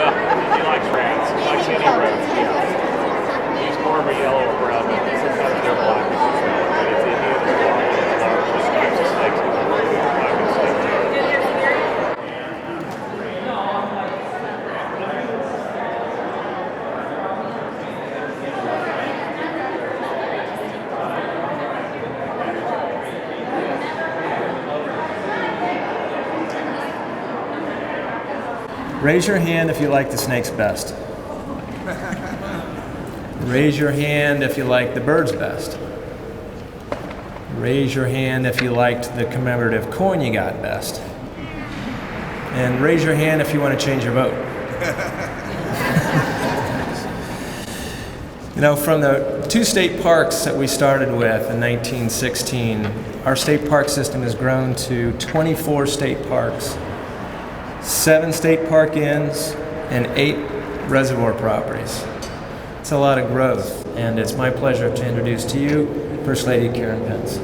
He likes rats. He likes any rats. Yeah. He's more of a yellow or brown, but sometimes they're black as well. But it's Indian as well. It's the largest types of snakes in the world. Black and snake tail. Raise your hand if you like the snakes best. Raise your hand if you like the birds best. Raise your hand if you liked the commemorative coin you got best. And raise your hand if you want to change your vote. You know, from the 2 state parks that we started with in 1916, our state park system has grown to 24 state parks, 7 state park inns, and 8 reservoir properties. It's a lot of growth, and it's my pleasure to introduce to you First Lady Karen Pence.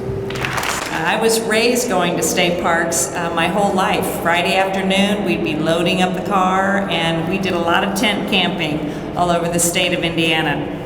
I was raised going to state parks my whole life. Friday afternoon, we'd be loading up the car, and we did a lot of tent camping all over the state of Indiana.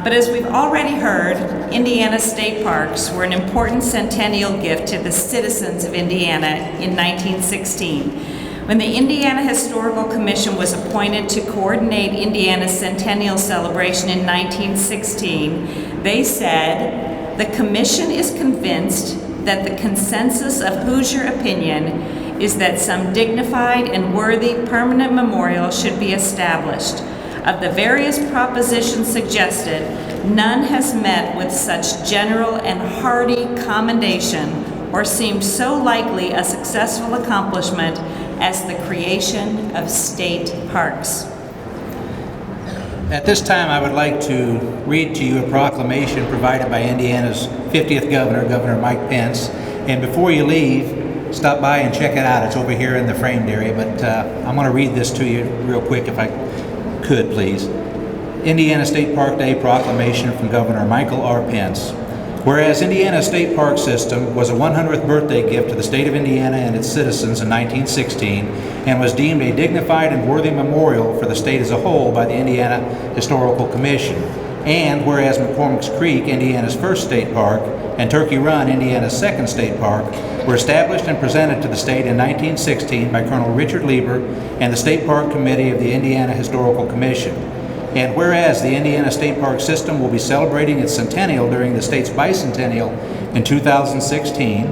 But as we've already heard, Indiana state parks were an important centennial gift to the citizens of Indiana in 1916. When the Indiana Historical Commission was appointed to coordinate Indiana's centennial celebration in 1916, they said, "The commission is convinced that the consensus of Hoosier opinion is that some dignified and worthy permanent memorial should be established. Of the various propositions suggested, none has met with such general and hearty commendation or seemed so likely a successful accomplishment as the creation of state parks." At this time, I would like to read to you a proclamation provided by Indiana's 50th governor, Governor Mike Pence. And before you leave, stop by and check it out. It's over here in the framed area, but I'm going to read this to you real quick if I could, please. Indiana State Park Day proclamation from Governor Michael R. Pence. Whereas Indiana State Park System was a 100th birthday gift to the state of Indiana and its citizens in 1916 and was deemed a dignified and worthy memorial for the state as a whole by the Indiana Historical Commission. And whereas McCormick's Creek, Indiana's first state park, and Turkey Run, Indiana's second state park, were established and presented to the state in 1916 by Colonel Richard Lieber and the State Park Committee of the Indiana Historical Commission. And whereas the Indiana State Park System will be celebrating its centennial during the state's bicentennial in 2016,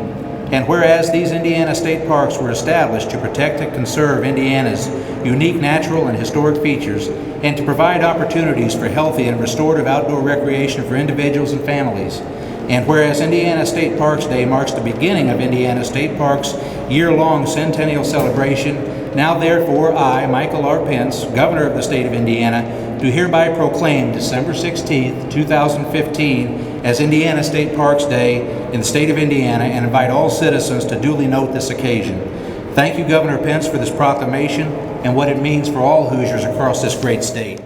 and whereas these Indiana state parks were established to protect and conserve Indiana's unique natural and historic features and to provide opportunities for healthy and restorative outdoor recreation for individuals and families, and whereas Indiana State Parks Day marks the beginning of Indiana State Parks' year-long centennial celebration, now therefore I, Michael R. Pence, Governor of the state of Indiana, do hereby proclaim December 16th, 2015 as Indiana State Parks Day in the state of Indiana and invite all citizens to duly note this occasion. Thank you, Governor Pence, for this proclamation and what it means for all Hoosiers across this great state.